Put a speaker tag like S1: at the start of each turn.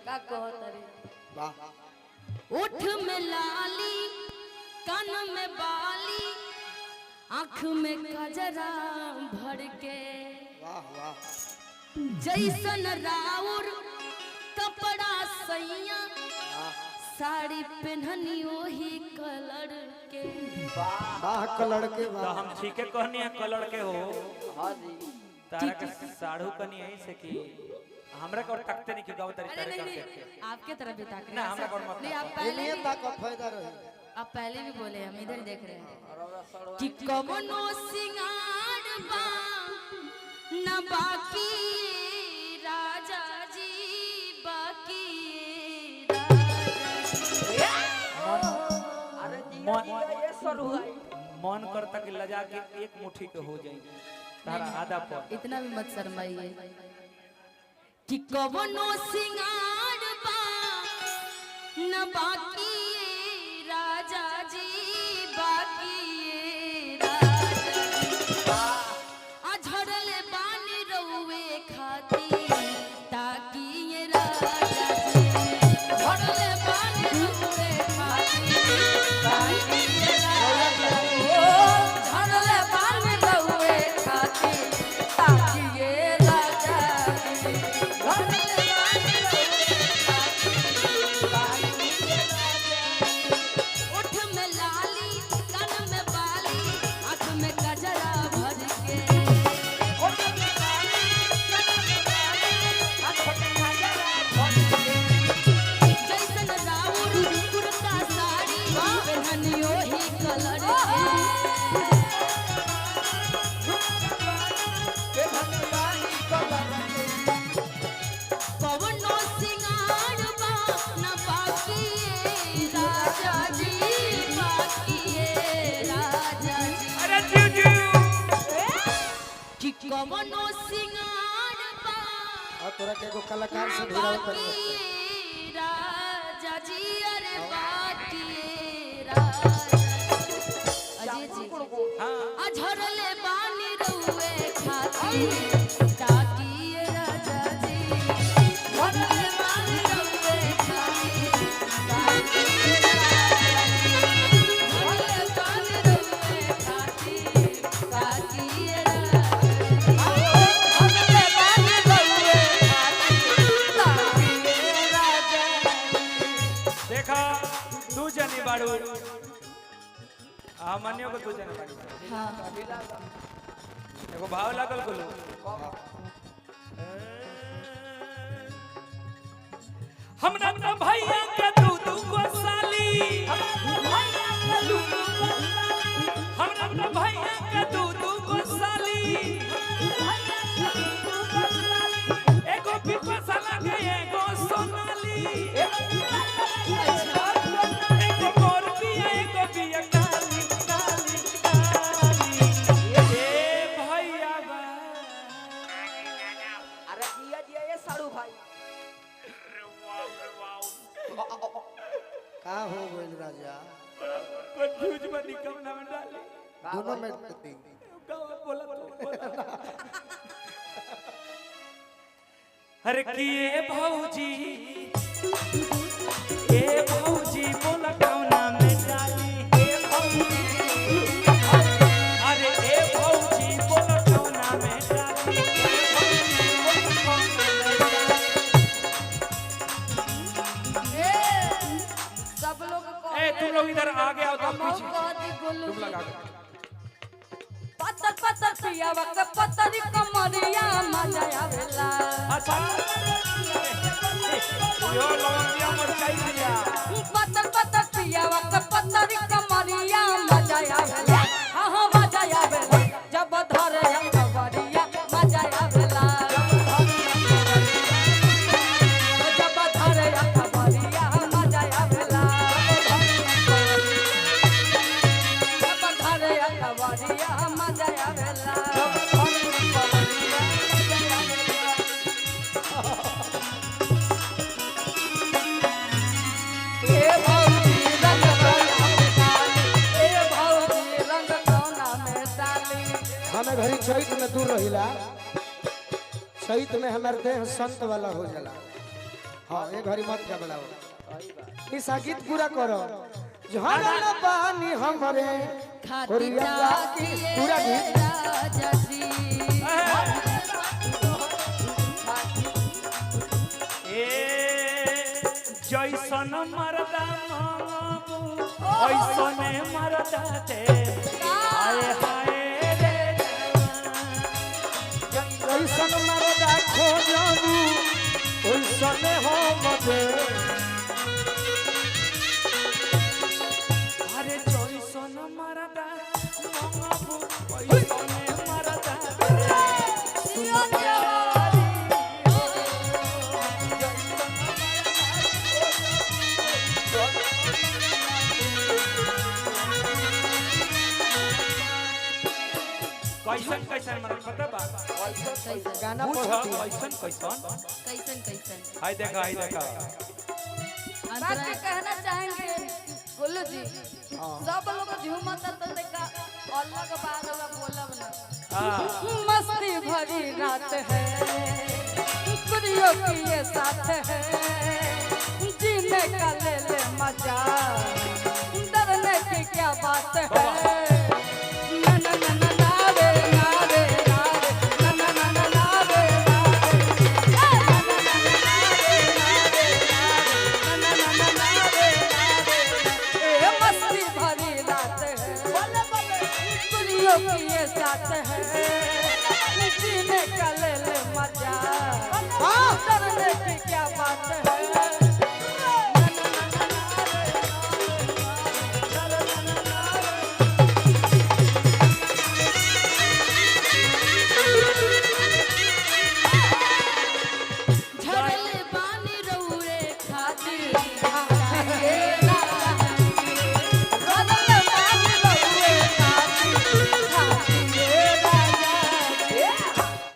S1: का कहतरी
S2: वाह
S1: उठ में लाली कान में बाली आँख में कजरा भर के
S2: वाह वाह
S1: जैसन राउर कपड़ा सैया साड़ी पहननी वही कलर के
S2: वाह कलर के
S3: तो
S2: वाह
S3: हम ठीक है कहनी है कलर के हो
S4: हां जी
S3: तारा के साढ़ू कनी यही से कि हमरा को तकते नहीं कि गाँव तरी
S1: अरे
S3: तारे
S1: नहीं
S3: करते
S1: नहीं आपके तरफ भी ताक रहे
S3: ना,
S1: हैं
S3: हमरा कौन मत
S1: नहीं आप
S2: ये
S1: पहले
S2: नियम का फायदा रही
S1: आप पहले भी बोले हम इधर देख रहे हैं
S4: अरौरा सड़वा
S1: कि कवनो सिंगार बा न बाकी राजा जी बाकी राजा
S4: अरे
S3: मन-
S4: जिया ये सरुआई
S3: मन करता कि लजा के एक मुट्ठी के हो जाए तारा आधा पर
S1: इतना भी मत शर्माइए कि कवनो सिंगार बा न बाकी राजा जी बाकी राजा अझरल बानी रउवे खाती ताकि ये राजा जी झरल बानी रउवे खाती ताकि ये राजा जी झरल बानी रउवे खाती ताकि ये राजा जी झरल बानी रउवे खाती ताकि ये राजा उठ में लाली कान में बाली आँख में कजरा भर के उठ में लाली कान में बाली आँख में कजरा भर के जैसन राउर कुर्ता साड़ी पहनी ओही कलर कवनो सिंगार बा न बाकी राजा जी बाकी राजा जी
S3: अरे जीजू
S1: कि कवनो सिंगार बा
S2: और तोरा के एगो कलाकार से भिड़ाव कर
S1: बाकी राजा जी अरे बाकी राजा अजय जी
S3: हां
S1: अझरले बानी रउवे खाती ताकि ये राजा जी झरले बानी रउवे खाती ताकि ये राजा जी झरले बानी रउवे खाती ताकि ये राजा जी झरले बानी रउवे खाती ताकि ये राजा जी
S3: देखा तू जनी बाड़ू आ मानियो को तू जनी बाड़ू
S1: हाँ
S3: एगो भाव लागल बोलो हमरा ना भैया के दू को साली हमरा ना भैया के दू को साली एगो पिपसा लगे एगो सोनाली एगो मोर पिया एगो पिया काली काली काली ए भैया बा
S4: अरे जिया ये सड़ू भाई
S2: का हो गइल राजा
S3: कंफ्यूज में निकम ना में डाली
S2: दोनों में पति
S3: गावा बोला अरे किए भौजी ए भौजी बोला कौना में डाली ए भौजी अरे ए भौजी बोला कौना में डाली
S1: सब लोग
S3: ए तुम लोग इधर आगे आओ तो
S1: हम
S3: पीछे
S1: कहती गोलू
S3: तुम लगा
S1: पत्थर पत्थर पिया वक्त पत्थरी कमरिया मजा आवेला
S3: अच्छा यो लौंडिया मर गई दिया
S1: पत्थर पत्थर पिया वक्त पत्थरी कमरिया मजा आवेला हाँ हाँ मजा आवेला जब धरे कमरिया मजा आवेला जब धरे कमरिया मजा आवेला जब धरे कमरिया मजा आवेला
S2: हमें घरी चैत में दूर रहिला चैत में हमार देह संत वाला हो जाला हाँ ये घड़ी मत घबराओ निशा गीत पूरा करो झरन पानी हमरे
S1: खाती
S2: पूरा
S1: पूरा
S2: गीत
S1: राजा जी
S3: जैसन मरदा मांगबू ऐसने मरदा दे हाय हाय रे
S2: कैसन मरदा खोजबू ओइसने हम दे
S3: अरे जैसन मरदा मांगबू ऐसने मरदा दे कैसन कैसन मरद पता बा
S2: गाना
S3: पूछ
S2: पढ़ती
S3: कैसन कैसन
S1: कैसन कैसन
S3: हाय देखा
S1: बात के कहना चाहेंगे गोलू जी सब लोग झूमता तो देखा अलग बात वाला बोलब ना
S3: हां
S1: मस्ती भरी रात है सूर्यों की ये साथ है जीने का ले ले मजा डरने की क्या बात है ना ना ना ना ना रे ना रे ना रे ना ना ना ना ना रे ना रे ना ना ना ना ना रे ए मस्ती भरी रात है सूर्यों की ये साथ है जीने का ले ले मजा डरने की क्या बात है